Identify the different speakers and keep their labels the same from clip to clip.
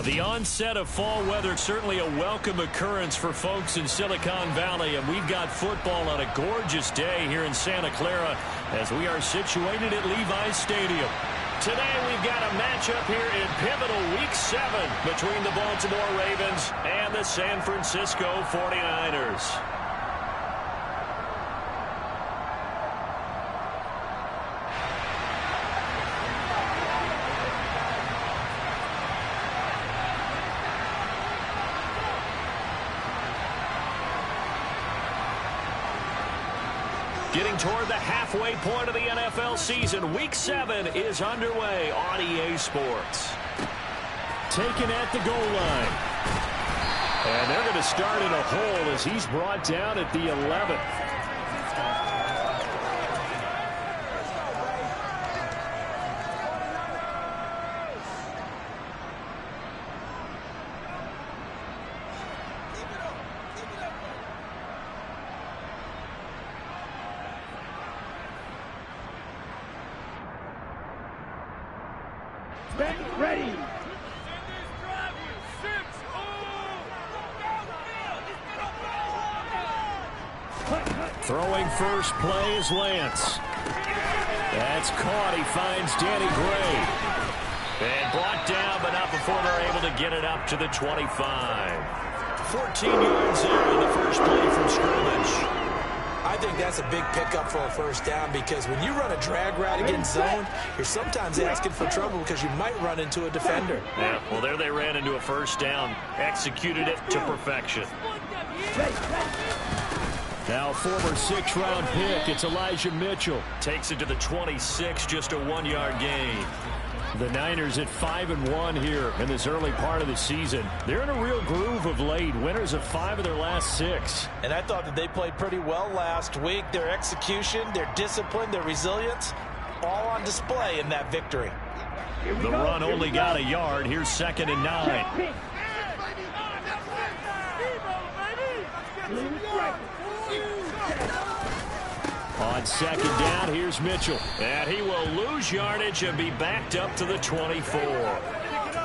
Speaker 1: The onset of fall weather, certainly a welcome occurrence for folks in Silicon Valley, and we've got football on a gorgeous day here in Santa Clara as we are situated at Levi's Stadium. Today we've got a matchup here in pivotal Week 7 between the Baltimore Ravens and the San Francisco 49ers. Getting toward the halfway point of the NFL season, Week 7 is underway on EA Sports. Taken at the goal line. And they're going to start in a hole as he's brought down at the 11th.
Speaker 2: Ready.
Speaker 1: Throwing first play is Lance. That's caught. He finds Danny Gray. And brought down, but not before they're able to get it up to the 25. 14 yards there in the first play from scrimmage.
Speaker 3: I think that's a big pickup for a first down because when you run a drag route against zone, you're sometimes asking for trouble because you might run into a defender.
Speaker 1: Yeah, well, there they ran into a first down, executed it to perfection. Now, former 6th-round pick, it's Elijah Mitchell. Takes it to the 26, just a 1-yard gain. The Niners at 5-1 here in this early part of the season. They're in a real groove of late. Winners of 5 of their last 6.
Speaker 3: And I thought that they played pretty well last week. Their execution, their discipline, their resilience, all on display in that victory.
Speaker 1: The run only got a yard. Here's 2nd and 9. On 2nd down, here's Mitchell. And he will lose yardage and be backed up to the 24.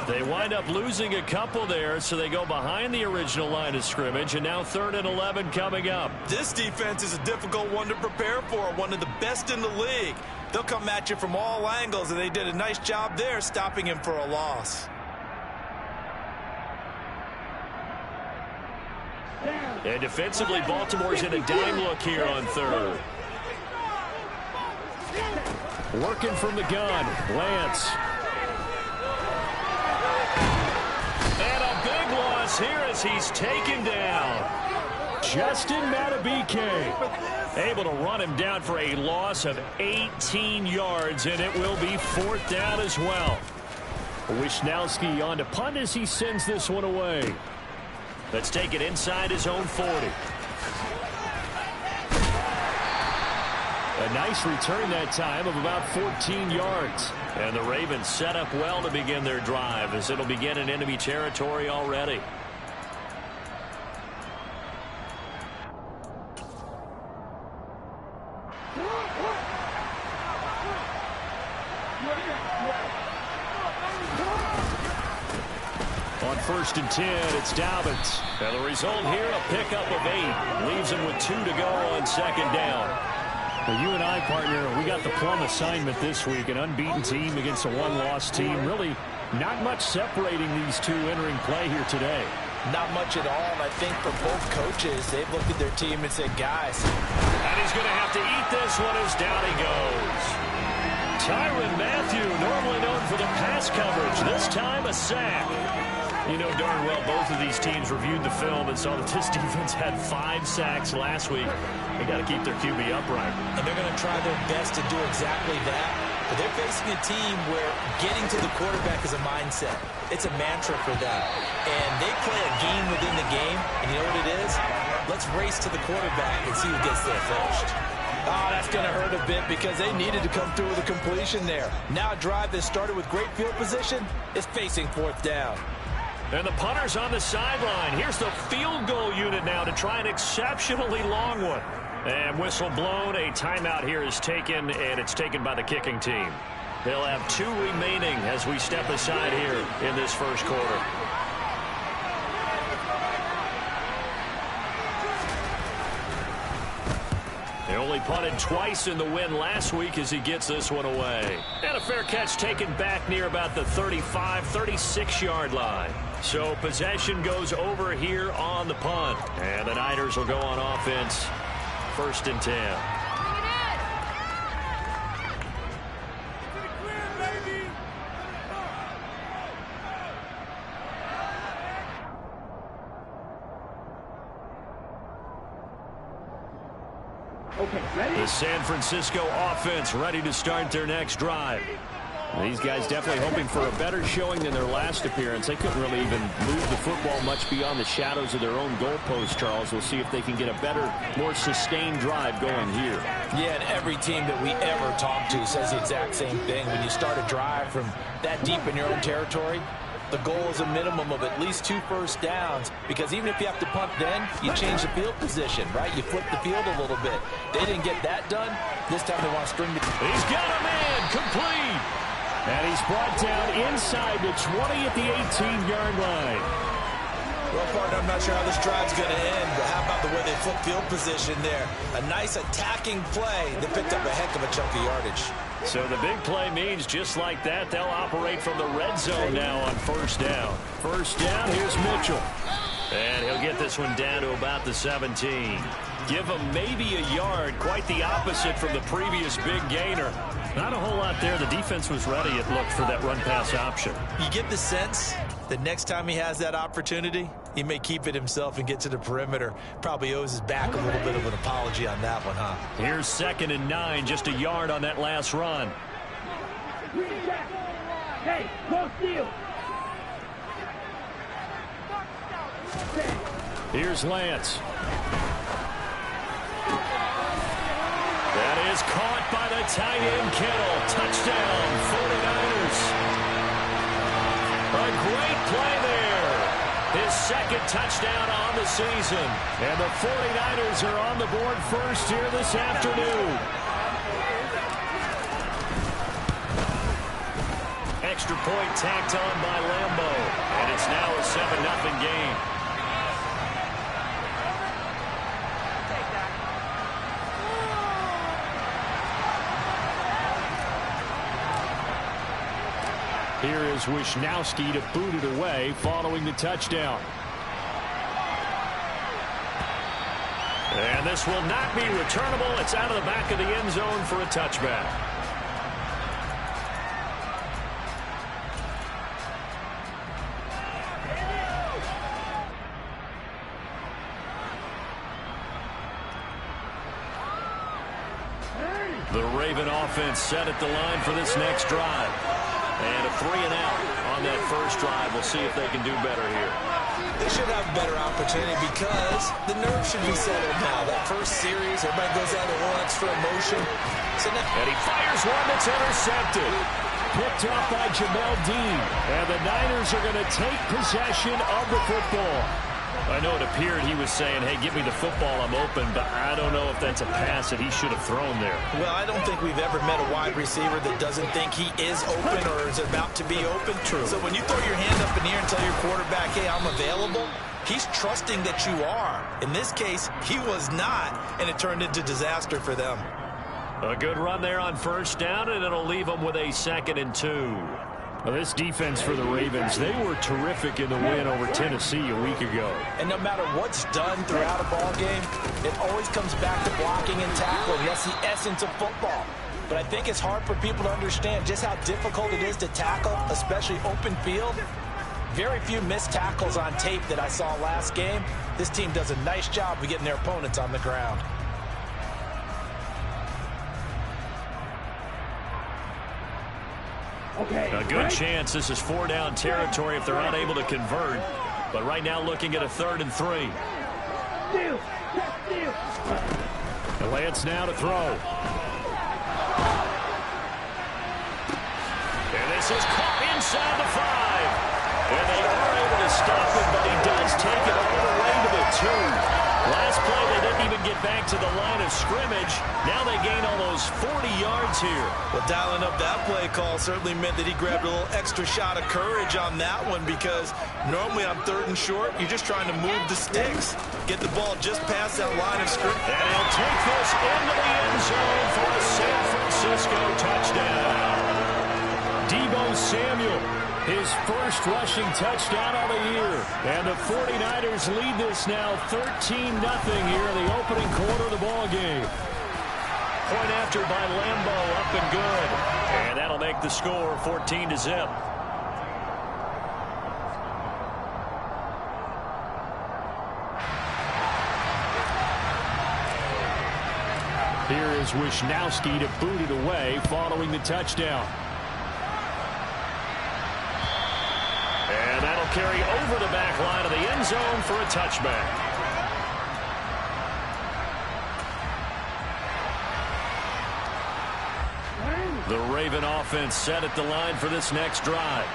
Speaker 1: They wind up losing a couple there, so they go behind the original line of scrimmage, and now 3rd and 11 coming up.
Speaker 3: This defense is a difficult one to prepare for, one of the best in the league. They'll come at you from all angles, and they did a nice job there stopping him for a loss.
Speaker 1: And defensively, Baltimore's in a dime look here on 3rd. Working from the gun, Lance. And a big loss here as he's taken down. Justin Madubuike able to run him down for a loss of 18 yards, and it will be 4th down as well. Wisnowski on to punt as he sends this one away. Let's take it inside his own 40. A nice return that time of about 14 yards. And the Ravens set up well to begin their drive as it'll begin in enemy territory already. On 1st and 10, it's Dobbins. And the result here, a pickup of 8. Leaves him with 2 to go on 2nd down. Well, you and I, partner, we got the plum assignment this week. An unbeaten team against a one-loss team. Really not much separating these two entering play here today.
Speaker 3: Not much at all, and I think for both coaches, they've looked at their team and said, guys.
Speaker 1: And he's going to have to eat this one as down he goes. Tyrann Mathieu, normally known for the pass coverage, this time a sack. You know darn well both of these teams reviewed the film and saw that this defense had 5 sacks last week. They got to keep their QB upright.
Speaker 3: And they're going to try their best to do exactly that. But they're facing a team where getting to the quarterback is a mindset. It's a mantra for them. And they play a game within the game. And you know what it is? Let's race to the quarterback and see who gets there first. Oh, that's going to hurt a bit because they needed to come through with a completion there. Now a drive that started with great field position is facing 4th down.
Speaker 1: And the punter's on the sideline. Here's the field goal unit now to try an exceptionally long one. And whistle blown. A timeout here is taken, and it's taken by the kicking team. They'll have 2 remaining as we step aside here in this first quarter. They only punted twice in the win last week as he gets this one away. And a fair catch taken back near about the 35, 36-yard line. So possession goes over here on the punt. And the Niners will go on offense. 1st and 10. The San Francisco offense ready to start their next drive. These guys definitely hoping for a better showing than their last appearance. They couldn't really even move the football much beyond the shadows of their own goalpost, Charles. We'll see if they can get a better, more sustained drive going here.
Speaker 3: Yeah, and every team that we ever talk to says the exact same thing. When you start a drive from that deep in your own territory, the goal is a minimum of at least 2 first downs, because even if you have to punt then, you change the field position, right? You flip the field a little bit. They didn't get that done. This time they want to string the...
Speaker 1: He's got a man complete. And he's brought down inside the 20 at the 18-yard line.
Speaker 3: Well, partner, I'm not sure how this drive's going to end, but how about the way they flip field position there? A nice attacking play. They picked up a heck of a chunk of yardage.
Speaker 1: So the big play means just like that, they'll operate from the red zone now on 1st down. 1st down, here's Mitchell. And he'll get this one down to about the 17. Give him maybe a yard, quite the opposite from the previous big gainer. Not a whole lot there. The defense was ready, it looked, for that run-pass option.
Speaker 3: You get the sense that next time he has that opportunity, he may keep it himself and get to the perimeter. Probably owes his back a little bit of an apology on that one, huh?
Speaker 1: Here's 2nd and 9, just a yard on that last run.
Speaker 2: Hey, go steal.
Speaker 1: Here's Lance. That is caught by the tight end, Kittle. Touchdown, 49ers. A great play there. His 2nd touchdown on the season. And the 49ers are on the board first here this afternoon. Extra point tacked on by Lambo. And it's now a 7-0 game. Here is Wisnowski to boot it away following the touchdown. And this will not be returnable. It's out of the back of the end zone for a touchback. The Raven offense set at the line for this next drive. And a 3-and-out on that first drive. We'll see if they can do better here.
Speaker 3: They should have a better opportunity because the nerves should be settled now. That first series, everybody goes out a little extra emotion. So now,
Speaker 1: and he fires one that's intercepted. Picked up by Jamel Dean. And the Niners are going to take possession of the football. I know it appeared he was saying, hey, give me the football, I'm open, but I don't know if that's a pass that he should have thrown there.
Speaker 3: Well, I don't think we've ever met a wide receiver that doesn't think he is open or is about to be open.
Speaker 1: True.
Speaker 3: So when you throw your hand up in the air and tell your quarterback, hey, I'm available, he's trusting that you are. In this case, he was not, and it turned into disaster for them.
Speaker 1: A good run there on 1st down, and it'll leave them with a 2nd and 2. Well, this defense for the Ravens, they were terrific in the win over Tennessee a week ago.
Speaker 3: And no matter what's done throughout a ball game, it always comes back to blocking and tackling. That's the essence of football. But I think it's hard for people to understand just how difficult it is to tackle, especially open field. Very few missed tackles on tape that I saw last game. This team does a nice job of getting their opponents on the ground.
Speaker 1: A good chance this is 4-down territory if they're unable to convert. But right now looking at a 3rd and 3. Lance now to throw. And this is caught inside the 5. And they are able to stop him, but he does take it all the way to the 2. Last play, they didn't even get back to the line of scrimmage. Now they gain almost 40 yards here.
Speaker 3: Well, dialing up that play call certainly meant that he grabbed a little extra shot of courage on that one, because normally on 3rd and short, you're just trying to move the sticks, get the ball just past that line of scrimmage.
Speaker 1: And he'll take this into the end zone for a San Francisco touchdown. Deebo Samuel, his first rushing touchdown of the year. And the 49ers lead this now 13-0 here in the opening quarter of the ball game. Point after by Lambo, up and good. And that'll make the score 14-0. Here is Wisnowski to boot it away following the touchdown. And that'll carry over the back line of the end zone for a touchback. The Raven offense set at the line for this next drive.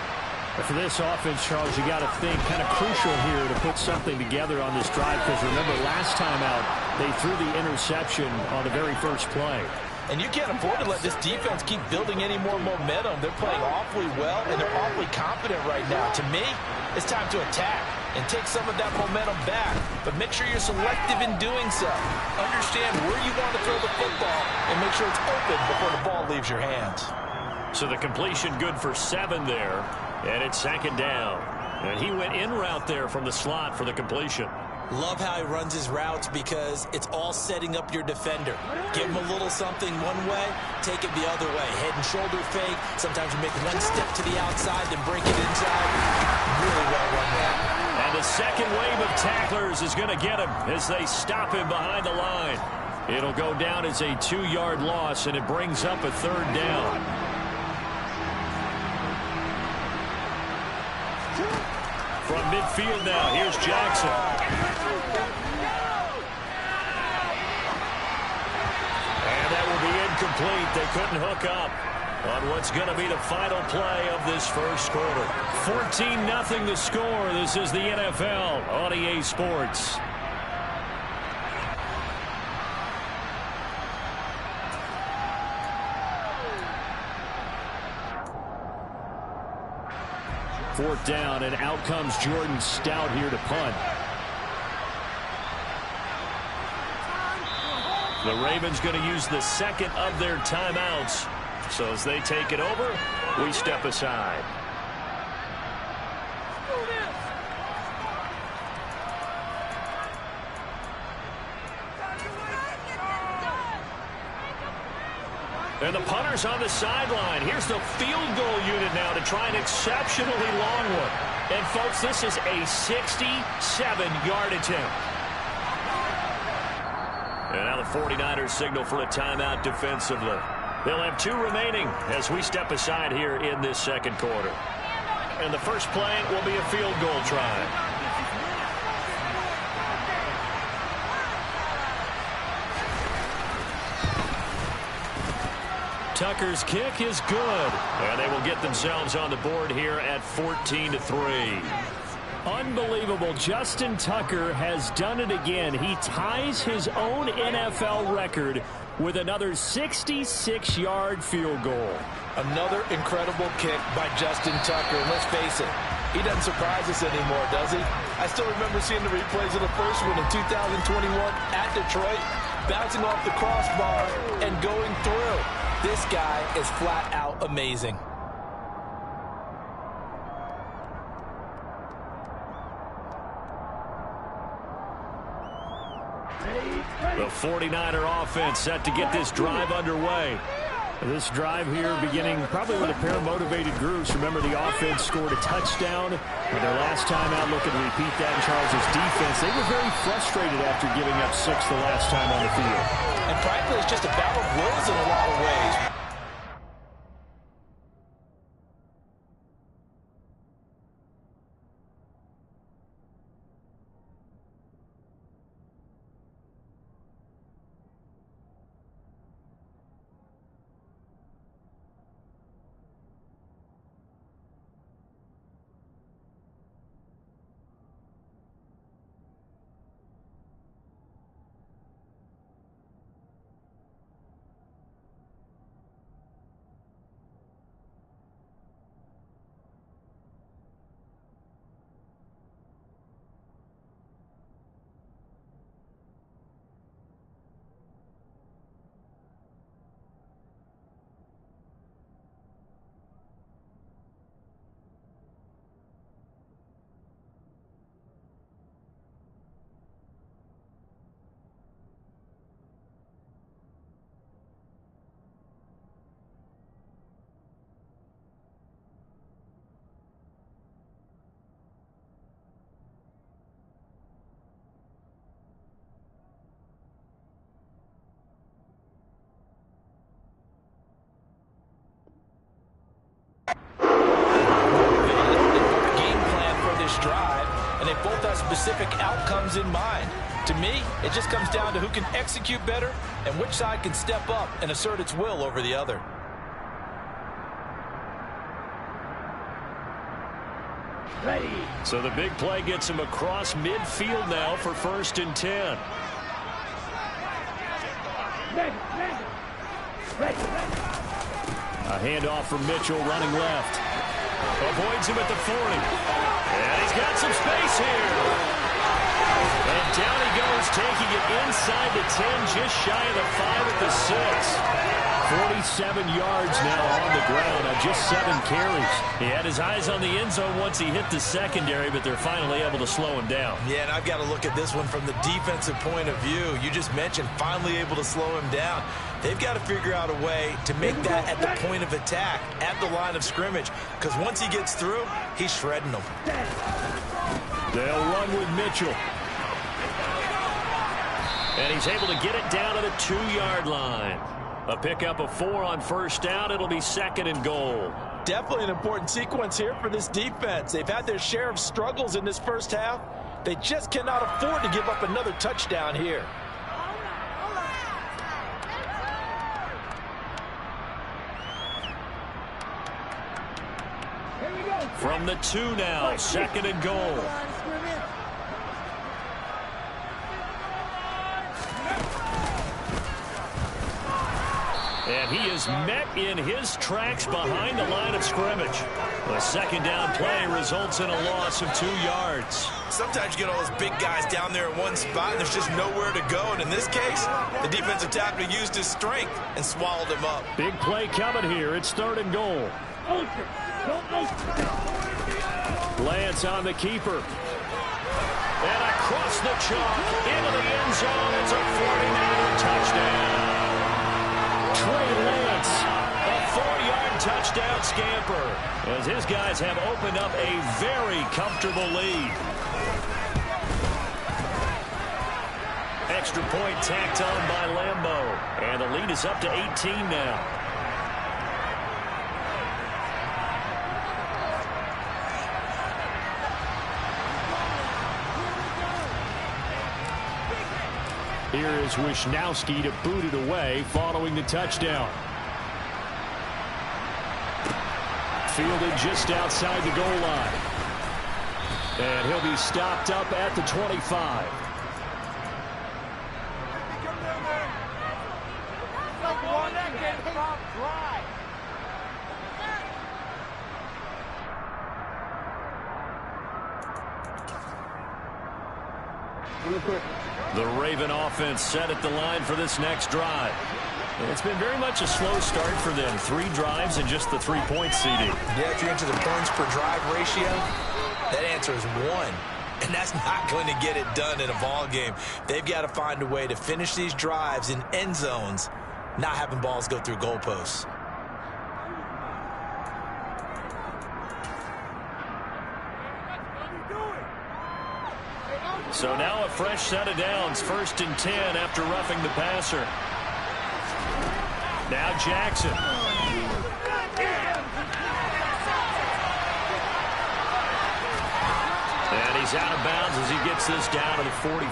Speaker 1: For this offense, Charles, you got to think kind of crucial here to put something together on this drive, because remember last time out they threw the interception on the very first play.
Speaker 3: And you can't afford to let this defense keep building any more momentum. They're playing awfully well, and they're awfully confident right now. To me, it's time to attack and take some of that momentum back. But make sure you're selective in doing so. Understand where you want to throw the football and make sure it's open before the ball leaves your hands.
Speaker 1: So the completion good for 7 there, and it's 2nd down. And he went in route there from the slot for the completion.
Speaker 3: Love how he runs his routes, because it's all setting up your defender. Give him a little something one way, take it the other way. Head and shoulder fake. Sometimes you make one step to the outside, then break it inside. Really well run there.
Speaker 1: And the second wave of tacklers is going to get him as they stop him behind the line. It'll go down as a 2-yard loss, and it brings up a 3rd down. From midfield now, here's Jackson. And that will be incomplete. They couldn't hook up on what's going to be the final play of this first quarter. 14-0 the score. This is the NFL on EA Sports. Fourth down, and out comes Jordan Stout here to punt. The Ravens going to use the second of their timeouts. So as they take it over, we step aside. And the punter's on the sideline. Here's the field goal unit now to try an exceptionally long one. And, folks, this is a 67-yard attempt. And now the 49ers signal for a timeout defensively. They'll have 2 remaining as we step aside here in this second quarter. And the first play will be a field goal try. Tucker's kick is good, and they will get themselves on the board here at 14-3. Unbelievable. Justin Tucker has done it again. He ties his own NFL record with another 66-yard field goal. Another incredible kick by Justin Tucker. And let's face it, he doesn't surprise us anymore, does he? I still remember seeing the replays of the first one in 2021 at Detroit, bouncing off the crossbar and going through. This guy is flat out amazing. The 49er offense set to get this drive underway. This drive here beginning probably with a pair of motivated groups. Remember, the offense scored a touchdown. And their last time out, looking to repeat that in Charles' defense. They were very frustrated after giving up 6 the last time on the field. And frankly, it's just a battle of wills in a lot of ways.
Speaker 3: specific outcomes in mind. To me, it just comes down to who can execute better and which side can step up and assert its will over the other.
Speaker 2: Ready.
Speaker 1: So the big play gets him across midfield now for 1st and 10.
Speaker 2: Ready.
Speaker 1: A handoff from Mitchell running left. Avoids him at the 40. And he's got some space here. And down he goes, taking it inside the 10, just shy of the 5 at the 6. 47 yards now on the ground on just 7 carries. He had his eyes on the end zone once he hit the secondary, but they're finally able to slow him down.
Speaker 3: Yeah, and I've got to look at this one from the defensive point of view. You just mentioned finally able to slow him down. They've got to figure out a way to make that at the point of attack, at the line of scrimmage, because once he gets through, he's shredding them.
Speaker 1: They'll run with Mitchell. And he's able to get it down to the 2-yard line. A pickup of 4 on 1st down. It'll be 2nd and goal.
Speaker 3: Definitely an important sequence here for this defense. They've had their share of struggles in this first half. They just cannot afford to give up another touchdown here.
Speaker 1: From the 2 now, 2nd and goal. And he is met in his tracks behind the line of scrimmage. The 2nd down play results in a loss of 2 yards.
Speaker 3: Sometimes you get all those big guys down there in one spot, and there's just nowhere to go. And in this case, the defensive tackle used his strength and swallowed him up.
Speaker 1: Big play coming here. It's 3rd and goal. Lance on the keeper. And across the chalk into the end zone. It's a 49er touchdown. Trey Lance, a 4-yard touchdown scamper, as his guys have opened up a very comfortable lead. Extra point tacked on by Lambeau, and the lead is up to 18 now. Here is Wisnowski to boot it away following the touchdown. Fielded just outside the goal line. And he'll be stopped up at the 25. The Raven offense set at the line for this next drive. It's been very much a slow start for them. 3 drives and just the 3 points, CD.
Speaker 3: Yeah, if you're into the points per drive ratio, that answer is 1. And that's not going to get it done in a ball game. They've got to find a way to finish these drives in end zones, not having balls go through goalposts.
Speaker 1: So now a fresh set of downs, 1st and 10 after roughing the passer. Now Jackson. And he's out of bounds as he gets this down to the 45.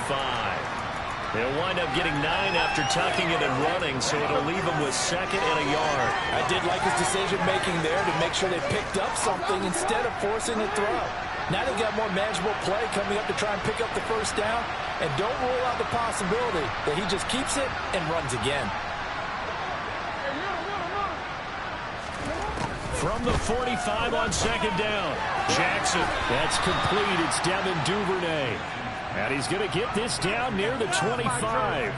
Speaker 1: They'll wind up getting 9 after tucking it and running, so it'll leave him with 2nd and a yard.
Speaker 3: I did like his decision-making there to make sure they picked up something instead of forcing a throw. Now they've got more manageable play coming up to try and pick up the 1st down, and don't rule out the possibility that he just keeps it and runs again.
Speaker 1: From the 45 on 2nd down, Jackson. That's complete. It's Devin Duvernay. And he's going to get this down near the 25.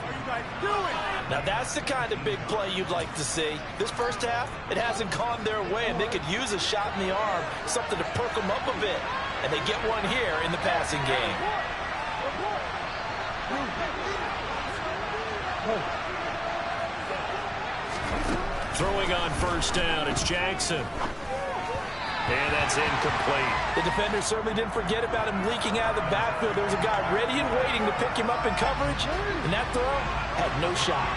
Speaker 3: Now that's the kind of big play you'd like to see. This first half, it hasn't gone their way, and they could use a shot in the arm, something to perk them up a bit. And they get one here in the passing game.
Speaker 1: Throwing on 1st down, it's Jackson. And that's incomplete.
Speaker 3: The defender certainly didn't forget about him leaking out of the backfield. There was a guy ready and waiting to pick him up in coverage, and that throw had no shot.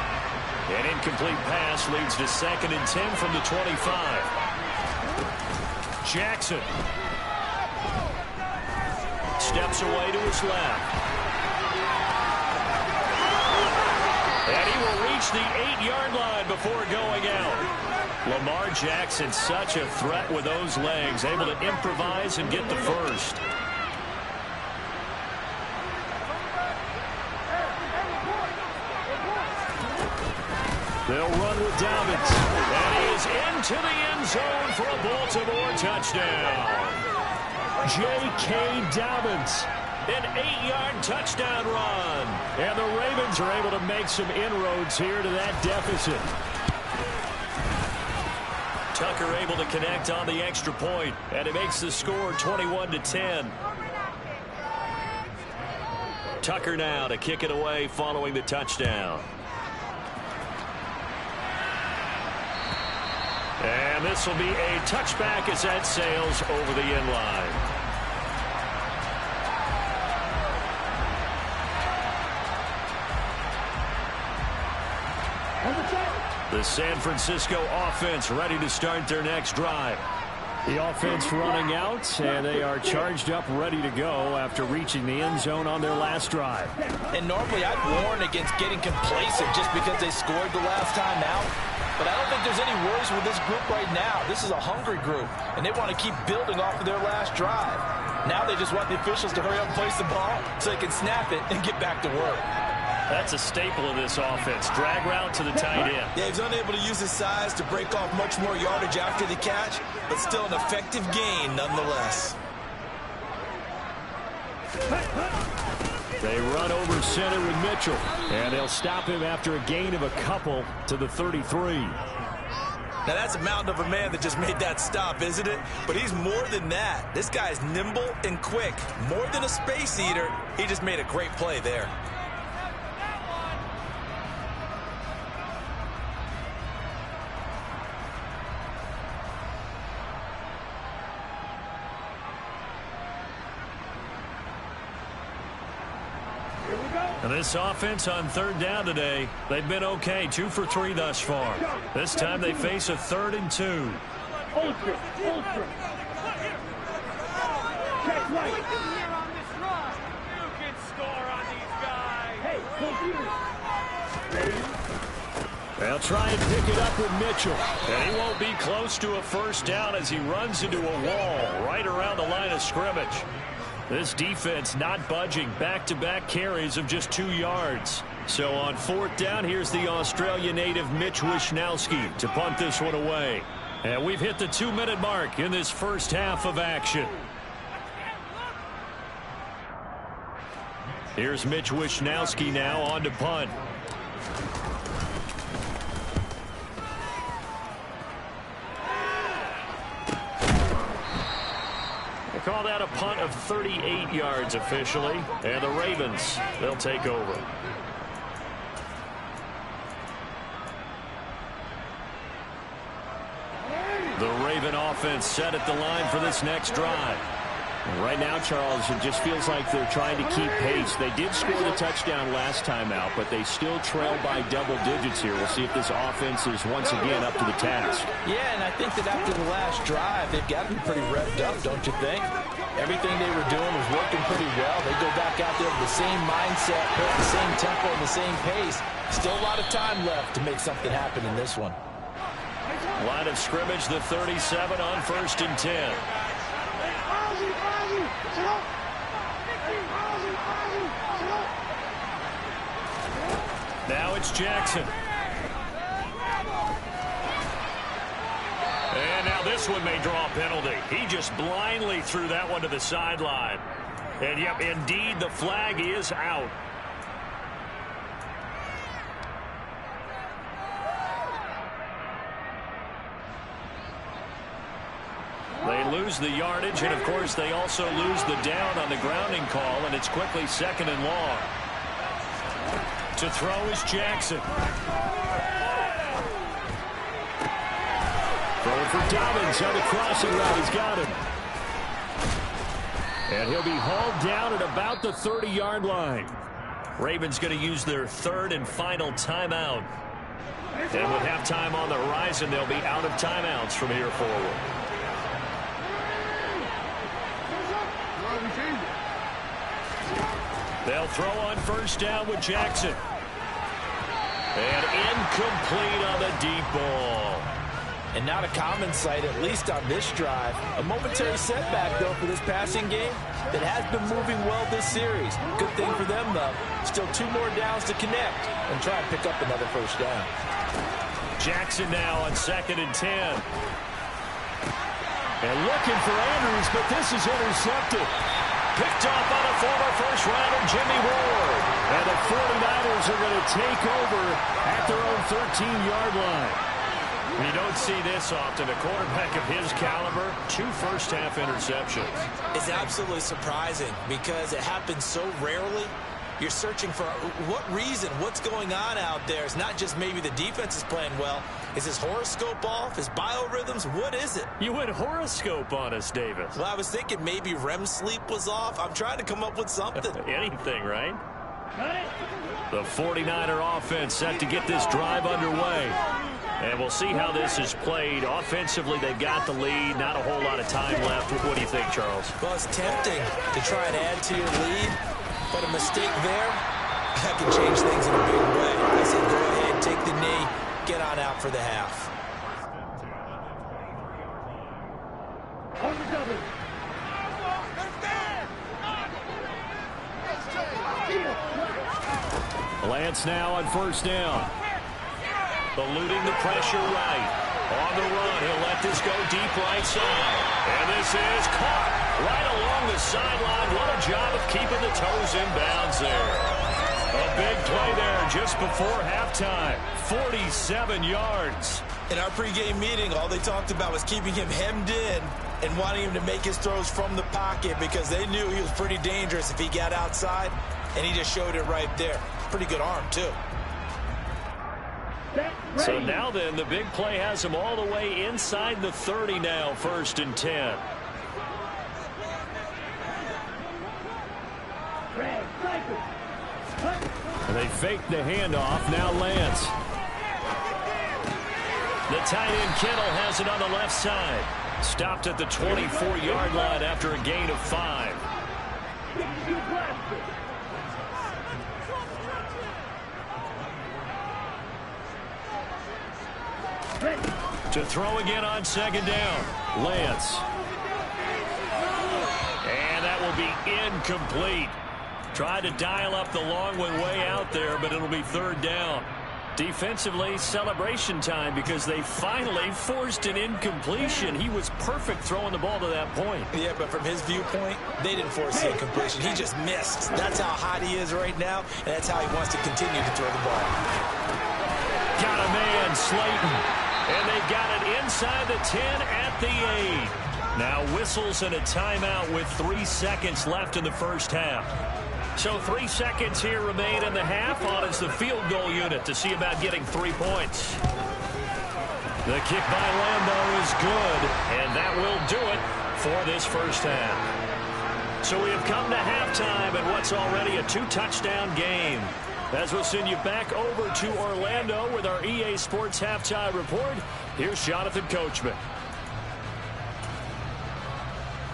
Speaker 1: An incomplete pass leads to 2nd and 10 from the 25. Jackson. steps away to his left. And he will reach the 8-yard line before going out. Lamar Jackson, such a threat with those legs, able to improvise and get the first. They'll run with Dobbins. And he is into the end zone for a Baltimore touchdown. J.K. Dobbins. An 8-yard touchdown run. And the Ravens are able to make some inroads here to that deficit. Tucker able to connect on the extra point, and it makes the score 21-10. Tucker now to kick it away following the touchdown. And this will be a touchback as that sails over the end line. The San Francisco offense ready to start their next drive. The offense running out, and they are charged up, ready to go after reaching the end zone on their last drive.
Speaker 3: And normally I'd warn against getting complacent just because they scored the last time out. But I don't think there's any worries with this group right now. This is a hungry group, and they want to keep building off of their last drive. Now they just want the officials to hurry up and place the ball so they can snap it and get back to work.
Speaker 1: That's a staple of this offense. Drag route to the tight end.
Speaker 3: Yeah, he's unable to use his size to break off much more yardage after the catch, but still an effective gain nonetheless.
Speaker 1: They run over center with Mitchell, and they'll stop him after a gain of a couple to the 33.
Speaker 3: Now that's a mountain of a man that just made that stop, isn't it? But he's more than that. This guy's nimble and quick. More than a space eater, he just made a great play there.
Speaker 1: And this offense on third down today, they've been okay, 2 for 3 thus far. This time they face a 3rd and 2.
Speaker 2: Ultra. Check right.
Speaker 4: You can score on these guys.
Speaker 2: Hey,
Speaker 1: They'll try and pick it up with Mitchell. And he won't be close to a first down as he runs into a wall right around the line of scrimmage. This defense not budging. Back-to-back carries of just 2 yards. So on 4th down, here's the Australia native Mitch Wishnowsky to punt this one away. And we've hit the 2-minute mark in this first half of action. Here's Mitch Wishnowsky now on to punt. Call that a punt of 38 yards officially. And the Ravens, they'll take over. The Raven offense set at the line for this next drive.
Speaker 5: Right now, Charles, it just feels like they're trying to keep pace. They did score the touchdown last time out, but they still trail by double digits here. We'll see if this offense is once again up to the task.
Speaker 3: Yeah, and I think that after the last drive, they've got to be pretty revved up, don't you think? Everything they were doing was working pretty well. They go back out there with the same mindset, the same tempo, and the same pace. Still a lot of time left to make something happen in this one.
Speaker 1: Line of scrimmage, the 37 on 1st and 10. Now it's Jackson. And now this one may draw a penalty. He just blindly threw that one to the sideline. And yep, indeed, the flag is out. They lose the yardage, and of course they also lose the down on the grounding call, and it's quickly 2nd and long. To throw is Jackson. Throwing for Dobbins on the crossing route. He's got him. And he'll be hauled down at about the 30-yard line. Ravens going to use their 3rd and final timeout. And with halftime on the horizon, they'll be out of timeouts from here forward. They'll throw on first down with Jackson. And incomplete on the deep ball.
Speaker 3: And not a common sight, at least on this drive. A momentary setback, though, for this passing game that has been moving well this series. Good thing for them, though. Still 2 more downs to connect and try and pick up another first down.
Speaker 1: Jackson now on 2nd and 10. And looking for Andrews, but this is intercepted. Picked off by the former first-rounder Jimmy Ward. And the 49ers are going to take over at their own 13-yard line. You don't see this often. A quarterback of his caliber, 2 first-half interceptions.
Speaker 3: It's absolutely surprising because it happens so rarely. You're searching for what reason, what's going on out there. It's not just maybe the defense is playing well. Is his horoscope off? His biorhythms? What is it?
Speaker 1: You went horoscope on us, Davis.
Speaker 3: Well, I was thinking maybe REM sleep was off. I'm trying to come up with something.
Speaker 1: Anything, right? The 49er offense set to get this drive underway. And we'll see how this is played. Offensively, they've got the lead. Not a whole lot of time left. What do you think, Charles?
Speaker 3: Well, it's tempting to try and add to your lead. But a mistake there, that can change things in a big way. I said go ahead, take the knee, get on out for the half.
Speaker 1: Lance now on first down. Eluding the pressure right. On the run, he'll let this go deep right side. And this is caught right along the sideline. What a job of keeping the toes in bounds there. A big play there just before halftime. 47 yards.
Speaker 3: In our pregame meeting, all they talked about was keeping him hemmed in and wanting him to make his throws from the pocket because they knew he was pretty dangerous if he got outside, and he just showed it right there. Pretty good arm, too.
Speaker 1: So now then, the big play has him all the way inside the 30 now, 1st and 10. And they fake the handoff. Now Lance. The tight end Kittle has it on the left side. Stopped at the 24-yard line after a gain of 5. To throw again on 2nd down. Lance. And that will be incomplete. Tried to dial up the long one way out there, but it'll be 3rd down. Defensively, celebration time because they finally forced an incompletion. He was perfect throwing the ball to that point.
Speaker 3: Yeah, but from his viewpoint, they didn't force the incompletion. He just missed. That's how hot he is right now, and that's how he wants to continue to throw the ball.
Speaker 1: Got a man, Slayton. And they've got it inside the 10 at the 8. Now whistles and a timeout with 3 seconds left in the first half. So 3 seconds here remain in the half. On is the field goal unit to see about getting 3 points. The kick by Lambo is good, and that will do it for this first half. So we have come to halftime in what's already a 2-touchdown game. As we'll send you back over to Orlando with our EA Sports Halftime Report, here's Jonathan Coachman.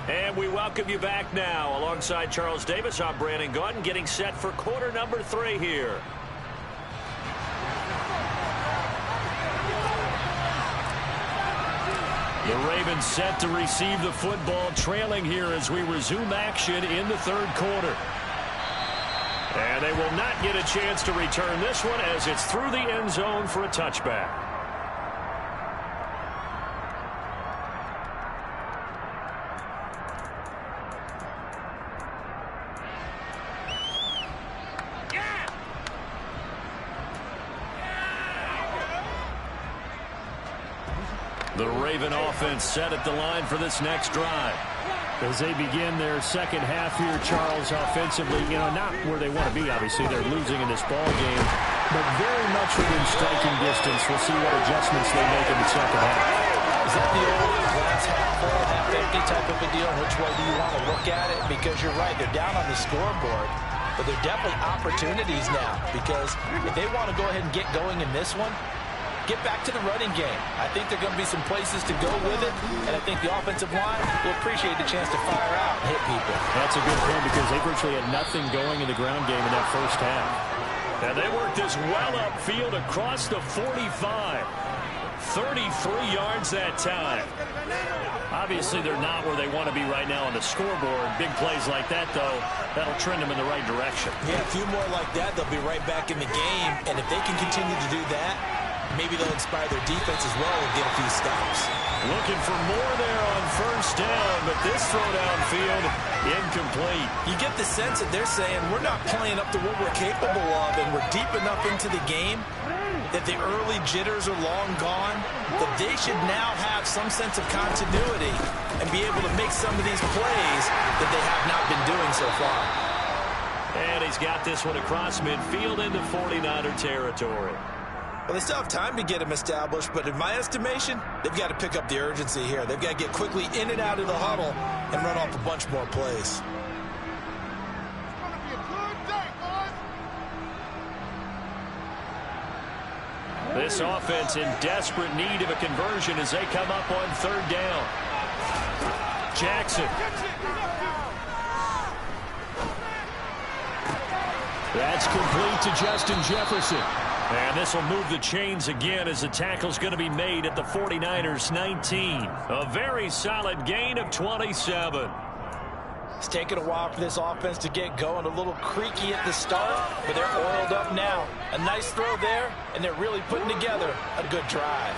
Speaker 1: And we welcome you back now. Alongside Charles Davis, I'm Brandon Gaudin, getting set for quarter number 3 here. The Ravens set to receive the football, trailing here as we resume action in the 3rd quarter. And they will not get a chance to return this one as it's through the end zone for a touchback. The Raven offense set at the line for this next drive. As they begin their second half here, Charles, offensively, not where they want to be, obviously. They're losing in this ball game, but very much within striking distance. We'll see what adjustments they make in the second half.
Speaker 3: Is that the old glass half full, half empty type of a deal? Which way do you want to look at it? Because you're right, they're down on the scoreboard, but they're definitely opportunities now. Because if they want to go ahead and get going in this one, get back to the running game. I think there are going to be some places to go with it, and I think the offensive line will appreciate the chance to fire out and hit people.
Speaker 5: That's a good point because they virtually had nothing going in the ground game in that first half.
Speaker 1: And they worked this well upfield across the 45. 33 yards that time. Obviously, they're not where they want to be right now on the scoreboard. Big plays like that, though, that'll trend them in the right direction.
Speaker 3: Yeah, a few more like that, they'll be right back in the game. And if they can continue to do that, maybe they'll inspire their defense as well and get a few stops.
Speaker 1: Looking for more there on first down, but this throw downfield, incomplete.
Speaker 3: You get the sense that they're saying we're not playing up to what we're capable of, and we're deep enough into the game that the early jitters are long gone, that they should now have some sense of continuity and be able to make some of these plays that they have not been doing so far.
Speaker 1: And he's got this one across midfield into 49er territory.
Speaker 3: Well, they still have time to get him established, but in my estimation, they've got to pick up the urgency here. They've got to get quickly in and out of the huddle and run off a bunch more plays.
Speaker 1: This offense in desperate need of a conversion as they come up on third down. Jackson. That's complete to Justin Jefferson. And this will move the chains again as the tackle's going to be made at the 49ers 19. A very solid gain of 27.
Speaker 3: It's taken a while for this offense to get going. A little creaky at the start, but they're oiled up now. A nice throw there, and they're really putting together a good drive.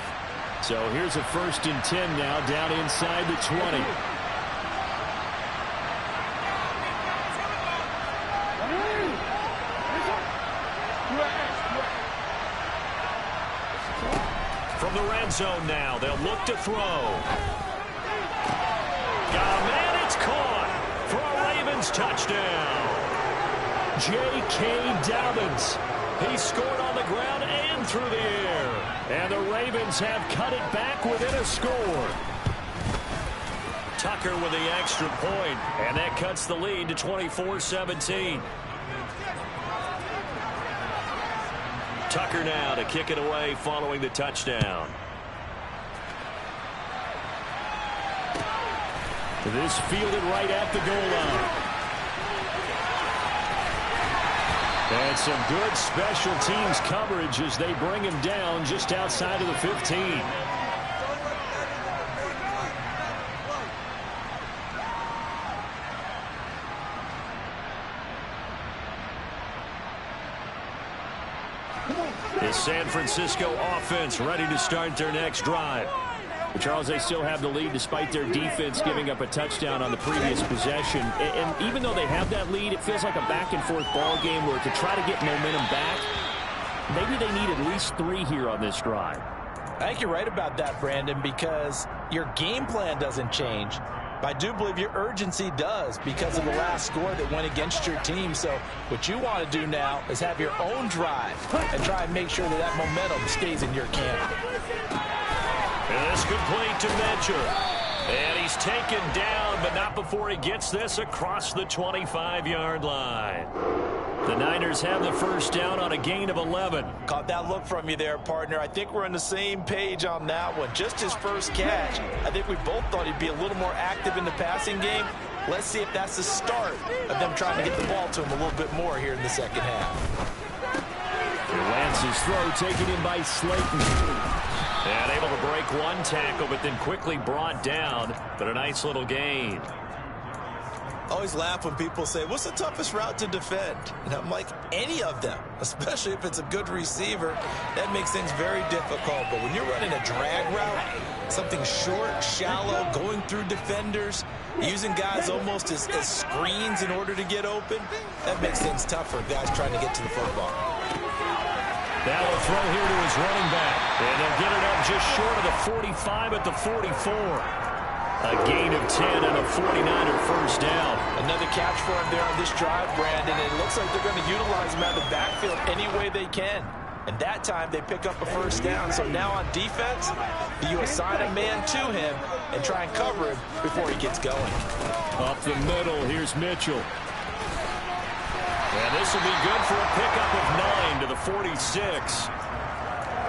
Speaker 5: So here's a 1st and 10 now down inside the 20.
Speaker 1: From the red zone now, they'll look to throw. Got him, and it's caught for a Ravens touchdown. J.K. Dobbins. He scored on the ground and through the air. And the Ravens have cut it back within a score. Tucker with the extra point, and that cuts the lead to 24-17. Tucker now to kick it away following the touchdown. This fielded right at the goal line. And some good special teams coverage as they bring him down just outside of the 15. The San Francisco offense ready to start their next drive. Charles, they still have the lead despite their defense giving up a touchdown on the previous possession. And even though they have that lead, it feels like a back-and-forth ball game where to try to get momentum back, maybe they need at least 3 here on this drive.
Speaker 3: I think you're right about that, Brandon, because your game plan doesn't change. But I do believe your urgency does because of the last score that went against your team. So what you want to do now is have your own drive and try and make sure that that momentum stays in your camp.
Speaker 1: And this complete to Mitchell. And he's taken down, but not before he gets this across the 25-yard line. The Niners have the first down on a gain of 11.
Speaker 3: Caught that look from you there, partner. I think we're on the same page on that one. Just his first catch. I think we both thought he'd be a little more active in the passing game. Let's see if that's the start of them trying to get the ball to him a little bit more here in the second half.
Speaker 1: Lance's throw taken in by Slayton. And able to break one tackle, but then quickly brought down. But a nice little gain.
Speaker 3: Always laugh when people say, what's the toughest route to defend? And I'm like, any of them, especially if it's a good receiver. That makes things very difficult. But when you're running a drag route, something short, shallow, going through defenders, using guys almost as screens in order to get open, that makes things tough for guys trying to get to the football.
Speaker 1: Now a throw here to his running back. And they'll get it up just short of the 45 at the 44. A gain of 10 and a 49er first down.
Speaker 3: Another catch for him there on this drive, Brandon. And it looks like they're going to utilize him out of the backfield any way they can. And that time they pick up a first down. So now on defense, you assign a man to him and try and cover him before he gets going.
Speaker 1: Up the middle, here's Mitchell. And this will be good for a pickup of 9 to the 46.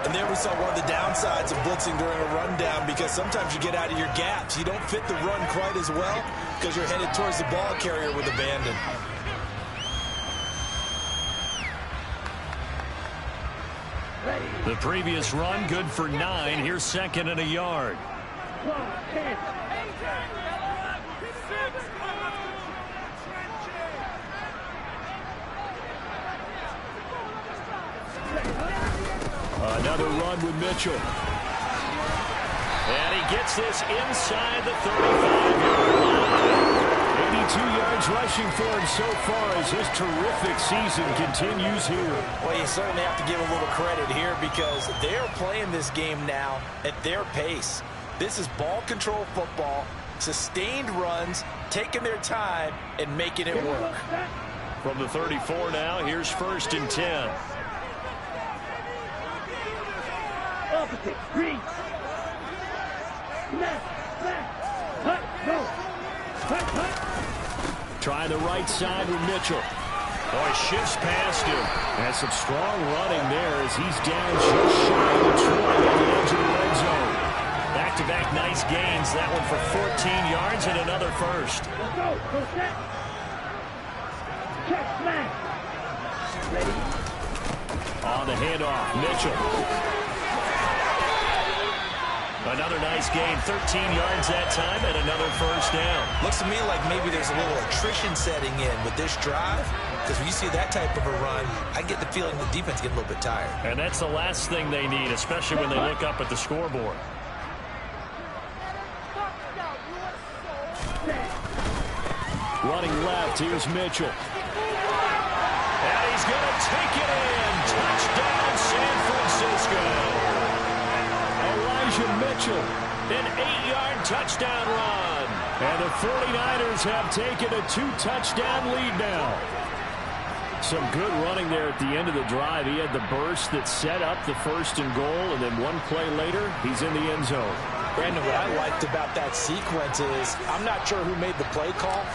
Speaker 3: And there we saw one of the downsides of blitzing during a rundown, because sometimes you get out of your gaps. You don't fit the run quite as well because you're headed towards the ball carrier with abandon.
Speaker 1: The previous run, good for 9. Here's second and a yard. Another run with Mitchell. And he gets this inside the 35-yard line. 82 yards rushing for him so far as his terrific season continues here.
Speaker 3: Well, you certainly have to give a little credit here because they're playing this game now at their pace. This is ball control football, sustained runs, taking their time, and making it work.
Speaker 1: From the 34 now, here's first and 10.
Speaker 2: Opposite, green. Left, hut, go. Hut.
Speaker 1: Trying the right side with Mitchell. Oh, he shifts past him. Has some strong running there as he's down just shy of Detroit on the edge of the red zone. Back-to-back nice gains. That one for 14 yards and another first.
Speaker 2: Let's go. Go set. Check, smash. Ready.
Speaker 1: On the handoff, Mitchell. Another nice gain, 13 yards that time, and another first down.
Speaker 3: Looks to me like maybe there's a little attrition setting in with this drive, because when you see that type of a run, I get the feeling the defense getting a little bit tired.
Speaker 1: And that's the last thing they need, especially when they look up at the scoreboard. Running left, here's Mitchell. And he's going to take it in. Touchdown, San Francisco. Elijah Mitchell, an 8-yard touchdown run. And the 49ers have taken a 2-touchdown lead now. Some good running there at the end of the drive. He had the burst that set up the first and goal, and then one play later, he's in the end zone.
Speaker 3: Brandon, what I liked about that sequence is I'm not sure who made the play call,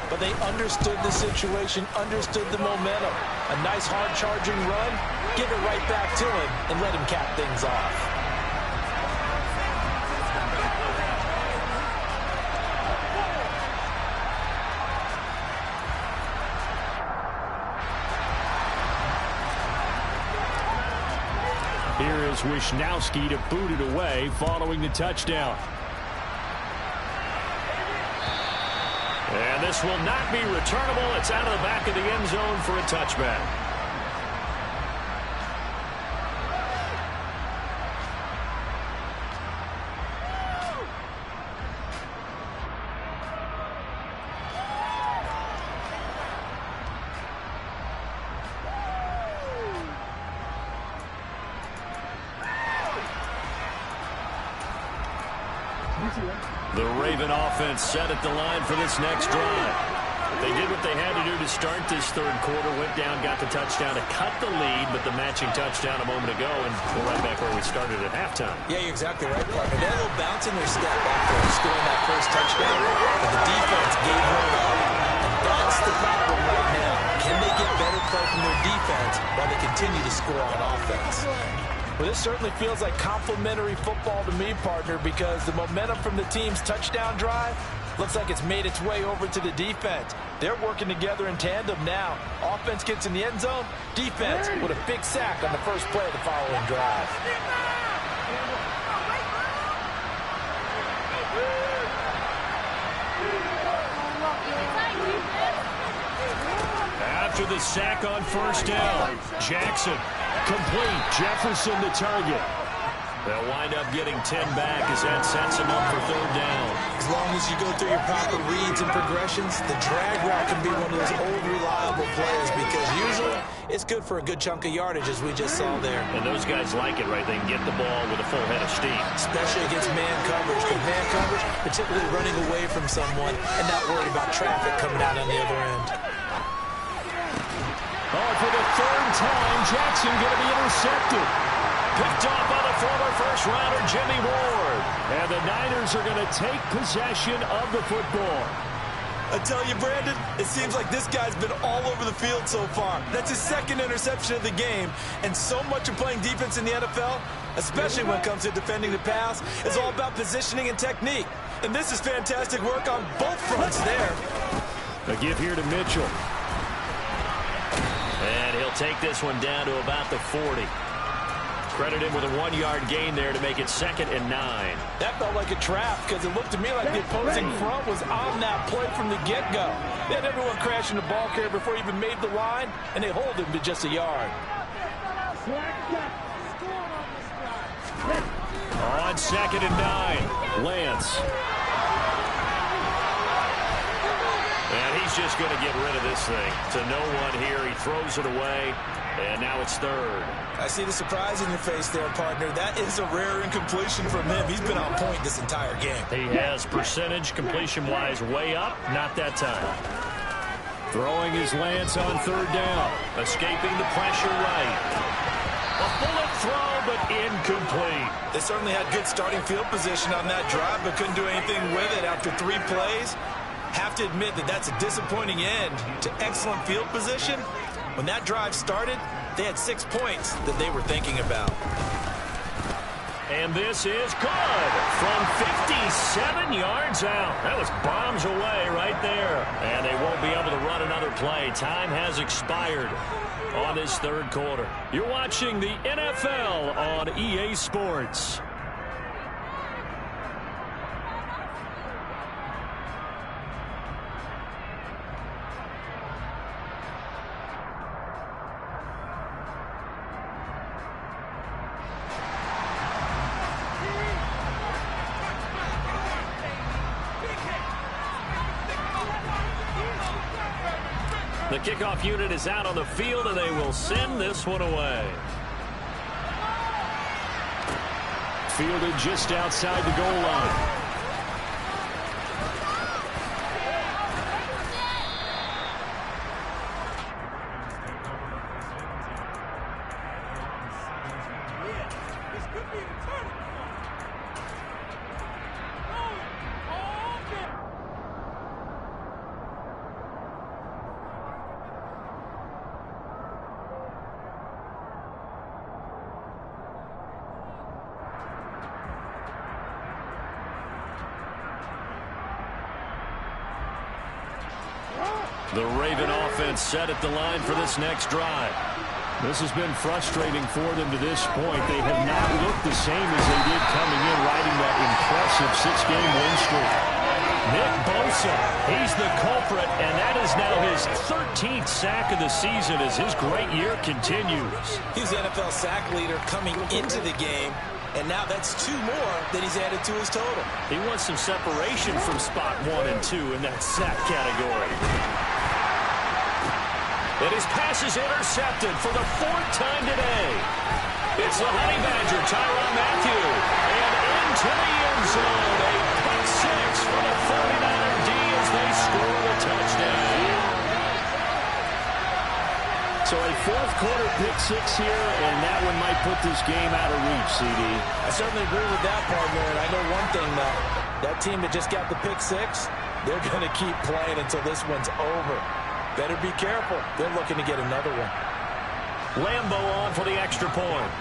Speaker 3: but they understood the situation, understood the momentum. A nice hard-charging run, give it right back to him, and let him cap things off.
Speaker 1: Here is Wisnowski to boot it away following the touchdown. And this will not be returnable. It's out of the back of the end zone for a touchback. The Raven offense set at the line for this next drive. They did what they had to do to start this third quarter, went down, got the touchdown to cut the lead, but the matching touchdown a moment ago, and we're right back where we started at halftime.
Speaker 3: Yeah, you're exactly right, partner. They had a little bounce in their step after scoring that first touchdown, but the defense gave one up, and that's the problem right now. Can they get better play from their defense while they continue to score on offense? Well, this certainly feels like complimentary football to me, partner, because the momentum from the team's touchdown drive looks like it's made its way over to the defense. They're working together in tandem now. Offense gets in the end zone, defense with a big sack on the first play of the following drive.
Speaker 1: After the sack on first down, Jackson complete. Jefferson the target. They'll wind up getting 10 back as that sets them up for third down.
Speaker 3: As long as you go through your proper reads and progressions, the drag route can be one of those old reliable plays because usually it's good for a good chunk of yardage, as we just saw there.
Speaker 1: And those guys like it, right? They can get the ball with a full head of steam.
Speaker 3: Especially against man coverage. Because man coverage, particularly running away from someone and not worried about traffic coming out on the other end.
Speaker 1: Oh, for the third time, Jackson going to be intercepted. Picked off by the former first-rounder Jimmy Ward. And the Niners are going to take possession of the football.
Speaker 3: I tell you, Brandon, it seems like this guy's been all over the field so far. That's his second interception of the game, and so much of playing defense in the NFL, especially when it comes to defending the pass, is all about positioning and technique. And this is fantastic work on both fronts there.
Speaker 5: A give here to Mitchell.
Speaker 1: And he'll take this one down to about the 40. Credit him with a 1-yard gain there to make it 2nd and 9.
Speaker 3: That felt like a trap because it looked to me like the opposing front was on that play from the get-go. They had everyone crashing the ball carrier before he even made the line, and they hold him to just a yard.
Speaker 1: On 2nd and 9, Lance. And he's just going to get rid of this thing. To no one here, he throws it away, and now it's 3rd.
Speaker 3: I see the surprise in your face there, partner. That is a rare incompletion from him. He's been on point this entire game.
Speaker 1: He has percentage completion-wise way up, not that time.
Speaker 5: Throwing his Lance on 3rd down.
Speaker 1: Escaping the pressure right. A bullet throw, but incomplete.
Speaker 3: They certainly had good starting field position on that drive, but couldn't do anything with it after 3 plays. Have to admit that that's a disappointing end to excellent field position. When that drive started, they had 6 points that they were thinking about.
Speaker 1: And this is good from 57 yards out. That was bombs away right there. And they won't be able to run another play. Time has expired on this 3rd quarter. You're watching the NFL on EA Sports. The kickoff unit is out on the field, and they will send this one away.
Speaker 5: Fielded just outside the goal line.
Speaker 1: The Raven offense set at the line for this next drive.
Speaker 5: This has been frustrating for them to this point. They have not looked the same as they did coming in, riding that impressive 6-game win streak.
Speaker 1: Nick Bosa, he's the culprit, and that is now his 13th sack of the season as his great year continues.
Speaker 3: He's the NFL sack leader coming into the game, and now that's 2 more that he's added to his total.
Speaker 1: He wants some separation from spot 1 and 2 in that sack category. And his pass is intercepted for the 4th time today. It's the Honey Badger, Tyrann Mathieu, and into the end zone. A pick 6 for the 49er D as they score the touchdown.
Speaker 5: So a 4th quarter pick 6 here, and that one might put this game out of reach, CD.
Speaker 3: I certainly agree with that, partner, and I know one thing, though. That team that just got the pick 6, they're going to keep playing until this one's over. Better be careful. They're looking to get another one.
Speaker 1: Lambo on for the extra point.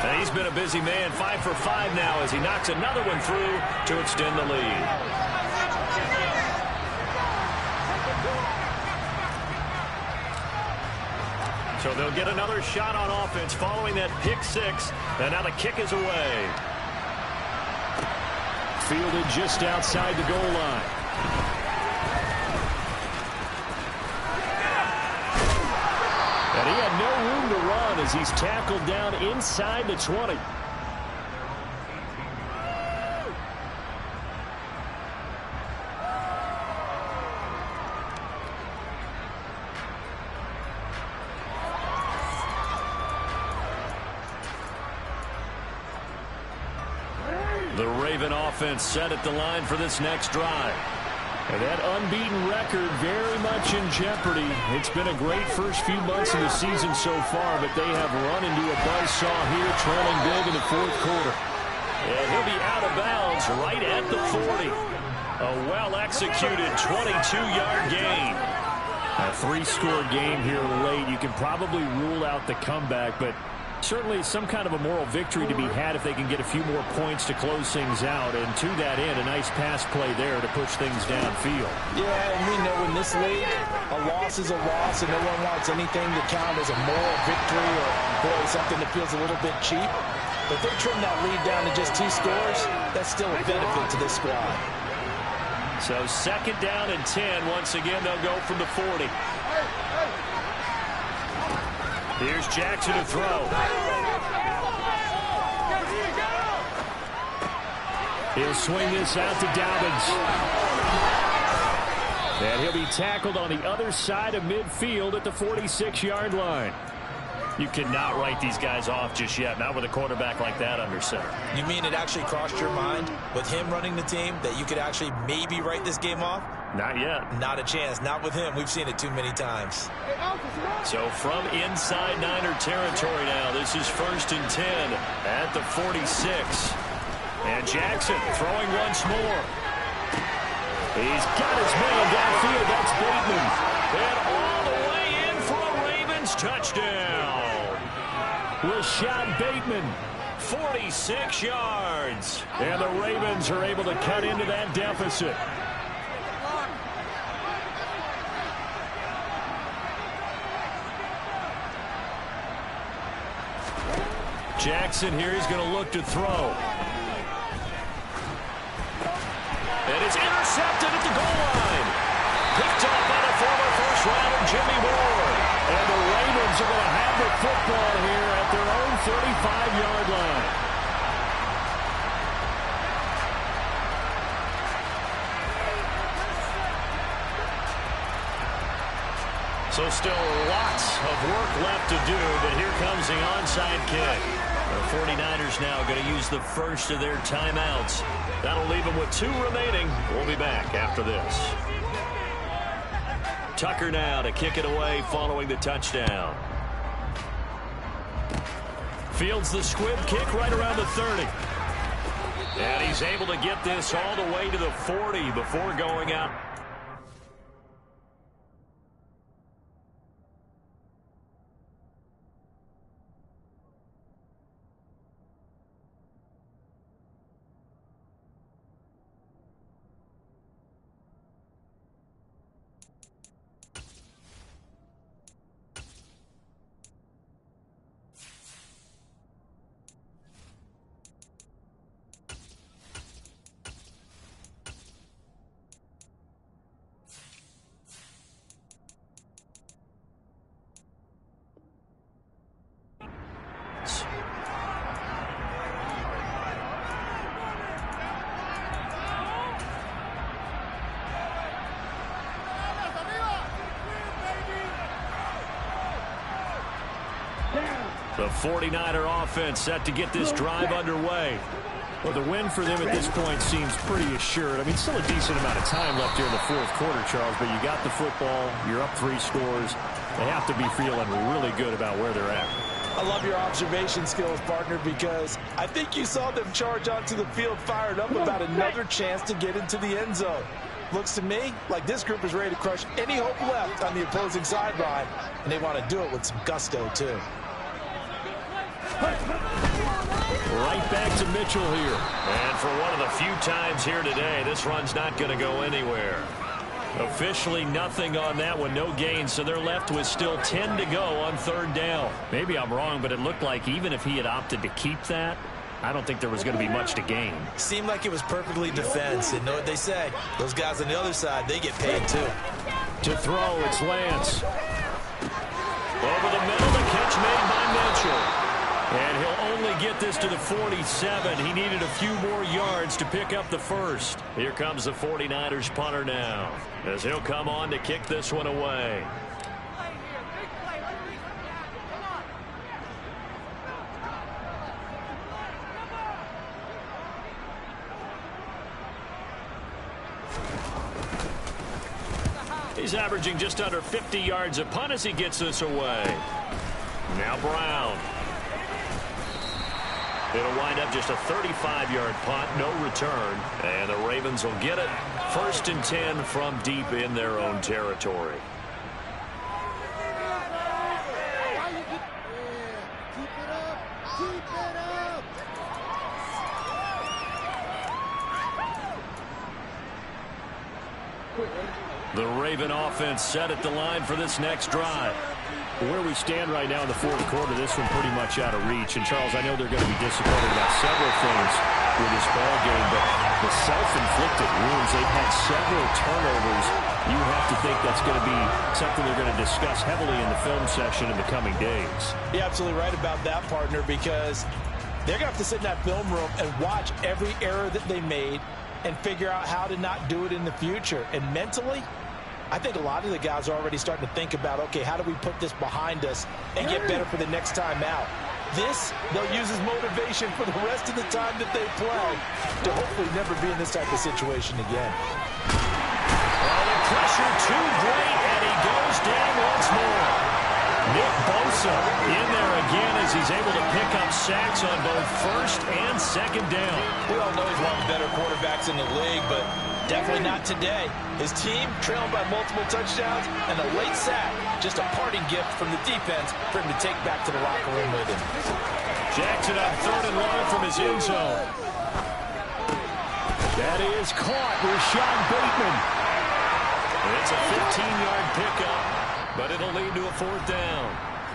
Speaker 1: And he's been a busy man, 5 for 5 now as he knocks another one through to extend the lead. So they'll get another shot on offense following that pick 6. And now the kick is away.
Speaker 5: Fielded just outside the goal line. And he had no room to run as he's tackled down inside the 20.
Speaker 1: The Raven offense set at the line for this next drive. And that unbeaten record very much in jeopardy. It's been a great first few months of the season so far, but they have run into a buzzsaw here, trailing big in the fourth quarter. And he'll be out of bounds right at the 40. A well-executed 22-yard gain. A 3-score game here late. You can probably rule out the comeback, but certainly some kind of a moral victory to be had if they can get a few more points to close things out. And to that end, a nice pass play there to push things downfield.
Speaker 3: Yeah, and we know in this league, a loss is a loss, and no one wants anything to count as a moral victory or, boy, something that feels a little bit cheap. But if they trim that lead down to just 2 scores, that's still a benefit to this squad.
Speaker 1: So 2nd down and 10. Once again, they'll go from the 40. Here's Jackson to throw. He'll swing this out to Dobbins. And he'll be tackled on the other side of midfield at the 46-yard line. You cannot write these guys off just yet, not with a quarterback like that under center.
Speaker 3: You mean it actually crossed your mind with him running the team that you could actually maybe write this game off?
Speaker 1: Not yet.
Speaker 3: Not a chance. Not with him. We've seen it too many times.
Speaker 1: So from inside Niner territory now, this is 1st and 10 at the 46. And Jackson throwing once more. He's got his man downfield. That's Bateman. And all the way in for a Ravens touchdown. Rashad Bateman, 46 yards. And the Ravens are able to cut into that deficit. Jackson here, he's going to look to throw. And it's intercepted at the goal line. Picked up by the former first-rounder Jimmy Ward. And the Ravens are going to have the football here at their own 35-yard line. So still lots of work left to do, but here comes the onside kick. The 49ers now going to use the first of their timeouts. That'll leave them with 2 remaining. We'll be back after this. Tucker now to kick it away following the touchdown. Fields the squib kick right around the 30. And he's able to get this all the way to the 40 before going out. The 49er offense set to get this drive underway. Well, the win for them at this point seems pretty assured. I mean, still a decent amount of time left here in the fourth quarter, Charles, but you got the football, you're up 3 scores. They have to be feeling really good about where they're at.
Speaker 3: I love your observation skills, partner, because I think you saw them charge onto the field fired up about another chance to get into the end zone. Looks to me like this group is ready to crush any hope left on the opposing sideline, and they want to do it with some gusto, too.
Speaker 1: Right back to Mitchell here. And for one of the few times here today, this run's not going to go anywhere. Officially nothing on that one, no gain, so they're left with still 10 to go on 3rd down. Maybe I'm wrong, but it looked like even if he had opted to keep that, I don't think there was going to be much to gain.
Speaker 3: Seemed like it was perfectly defense, and know what they say. Those guys on the other side, they get paid too.
Speaker 1: To throw, it's Lance. Over the middle, the catch made by Mitchell. And he'll only get this to the 47. He needed a few more yards to pick up the first. Here comes the 49ers punter now, as he'll come on to kick this one away. He's averaging just under 50 yards a punt as he gets this away. Now Brown. It'll wind up just a 35-yard punt, no return. And the Ravens will get it. 1st and 10 from deep in their own territory. The Raven offense set at the line for this next drive.
Speaker 5: Where we stand right now in the fourth quarter, this one pretty much out of reach. And, Charles, I know they're going to be disappointed about several things with this ball game, but the self-inflicted wounds, they've had several turnovers. You have to think that's going to be something they're going to discuss heavily in the film session in the coming days.
Speaker 3: You're absolutely right about that, partner, because they're going to have to sit in that film room and watch every error that they made and figure out how to not do it in the future. And mentally, I think a lot of the guys are already starting to think about, okay, how do we put this behind us and get better for the next time out? This, they'll use as motivation for the rest of the time that they play to hopefully never be in this type of situation again.
Speaker 1: Well, the pressure too great, and he goes down once more. Nick Bosa in there again as he's able to pick up sacks on both 1st and 2nd down.
Speaker 3: We all know he's one of the better quarterbacks in the league, but definitely not today. His team trailing by multiple touchdowns and a late sack. Just a parting gift from the defense for him to take back to the locker room with him.
Speaker 1: Jackson on 3rd and long from his end zone. That is caught. Rashad Bateman. It's a 15-yard pickup, but it'll lead to a 4th down.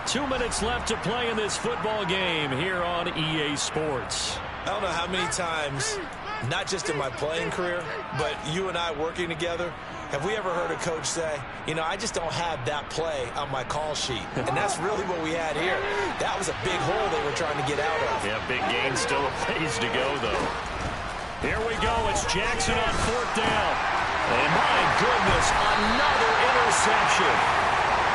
Speaker 1: 2 minutes left to play in this football game here on EA Sports.
Speaker 3: I don't know how many times, not just in my playing career, but you and I working together, have we ever heard a coach say, you know, I just don't have that play on my call sheet. And that's really what we had here. That was a big hole they were trying to get out of.
Speaker 1: Yeah, big gain, still a ways to go, though. Here we go. It's Jackson on 4th down. And my goodness, another interception.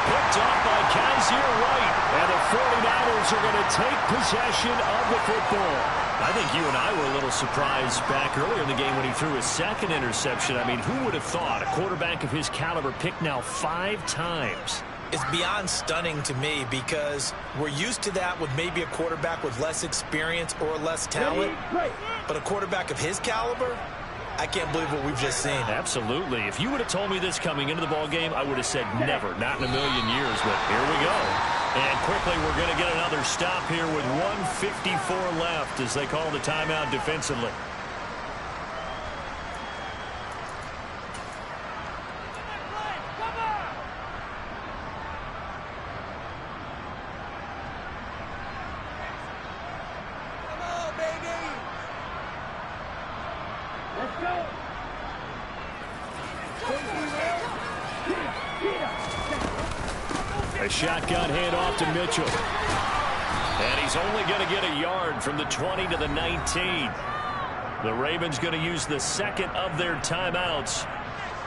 Speaker 1: Picked off by Kaiser White. And the 49ers are going to take possession of the football. I think you and I were a little surprised back earlier in the game when he threw his 2nd interception. I mean, who would have thought a quarterback of his caliber picked now 5 times?
Speaker 3: It's beyond stunning to me because we're used to that with maybe a quarterback with less experience or less talent. But a quarterback of his caliber, I can't believe what we've just seen.
Speaker 1: Absolutely. If you would have told me this coming into the ball game, I would have said never, not in a million years. But here we go. And quickly, we're going to get another stop here with 1:54 left as they call the timeout defensively. A shotgun handoff to Mitchell. And he's only going to get a yard from the 20 to the 19. The Ravens going to use the 2nd of their timeouts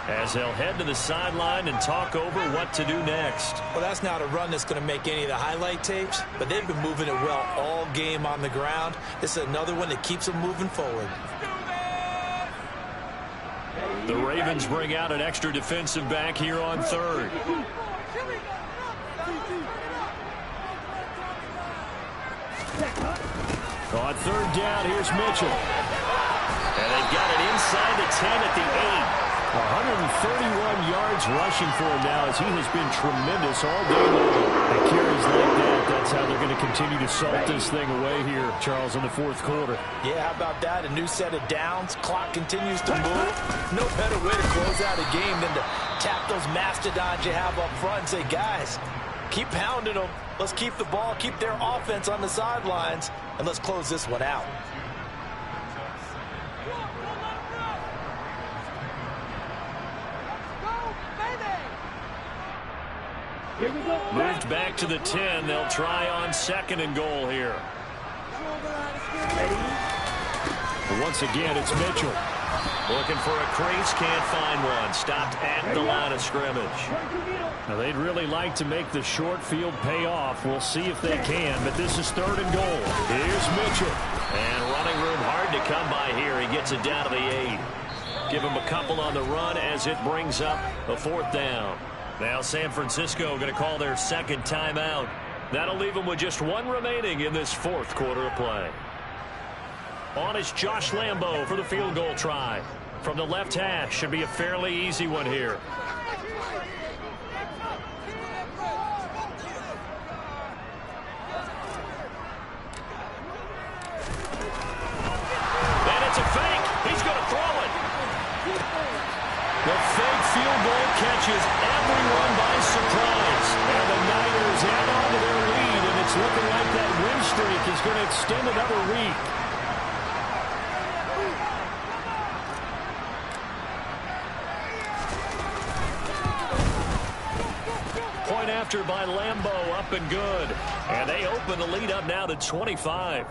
Speaker 1: as they'll head to the sideline and talk over what to do next.
Speaker 3: Well, that's not a run that's going to make any of the highlight tapes, but they've been moving it well all game on the ground. This is another one that keeps them moving forward.
Speaker 1: The Ravens bring out an extra defensive back here on 3rd. On 3rd down, here's Mitchell. And they've got it inside the 10 at the 8. 131 yards rushing for him now as he has been tremendous all day long. And carries like that, that's how they're going to continue to salt this thing away here, Charles, in the 4th quarter.
Speaker 3: Yeah, how about that? A new set of downs. Clock continues to move. No better way to close out a game than to tap those mastodons you have up front and say, guys, keep pounding them. Let's keep the ball, keep their offense on the sidelines, and let's close this one out.
Speaker 1: Moved back to the 10. They'll try on 2nd and goal here. Once again, it's Mitchell. Looking for a crease, can't find one. Stopped at the line of scrimmage. Now, they'd really like to make the short field pay off. We'll see if they can, but this is 3rd and goal. Here's Mitchell. And running room hard to come by here. He gets it down to the 8. Give him a couple on the run as it brings up a 4th down. Now San Francisco going to call their second timeout. That'll leave them with just 1 remaining in this 4th quarter of play. On is Josh Lambo for the field goal try. From the left hash, should be a fairly easy one here. And it's a fake. He's going to throw it. The fake field goal catches everyone by surprise. And the Niners add on to their lead, and it's looking like that win streak is going to extend another week. Point after by Lambo, up and good. And they open the lead up now to 25.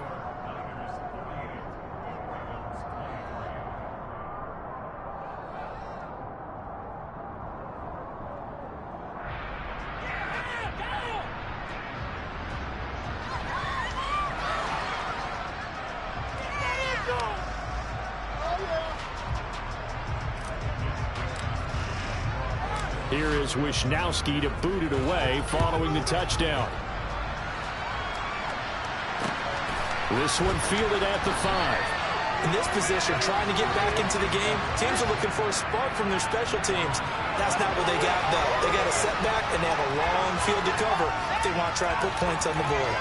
Speaker 1: Here is Wisnowski to boot it away following the touchdown. This one fielded at the 5.
Speaker 3: In this position, trying to get back into the game, teams are looking for a spark from their special teams. That's not what they got, though. They got a setback, and they have a long field to cover if they want to try and put points on the board.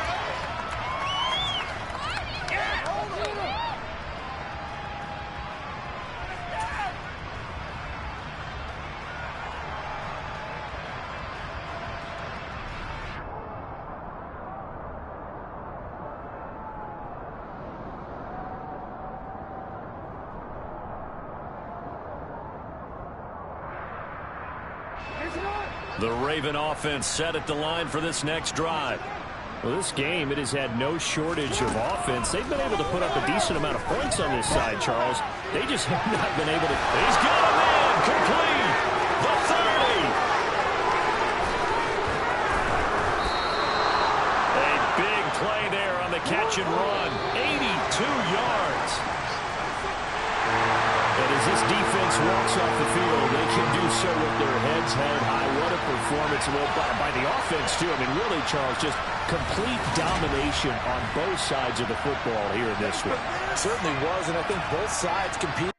Speaker 1: The Raven offense set at the line for this next drive.
Speaker 5: Well, this game, it has had no shortage of offense. They've been able to put up a decent amount of points on this side, Charles. They just have not been able to.
Speaker 1: He's got a man complete. The 30. A big play there on the catch and run. 82 yards.
Speaker 5: And as this defense walks off the field, they can do so with their heads held high. What a performance by the offense, too. I mean, really, Charles, just complete domination on both sides of the football here in this one.
Speaker 3: Certainly was, and I think both sides competed.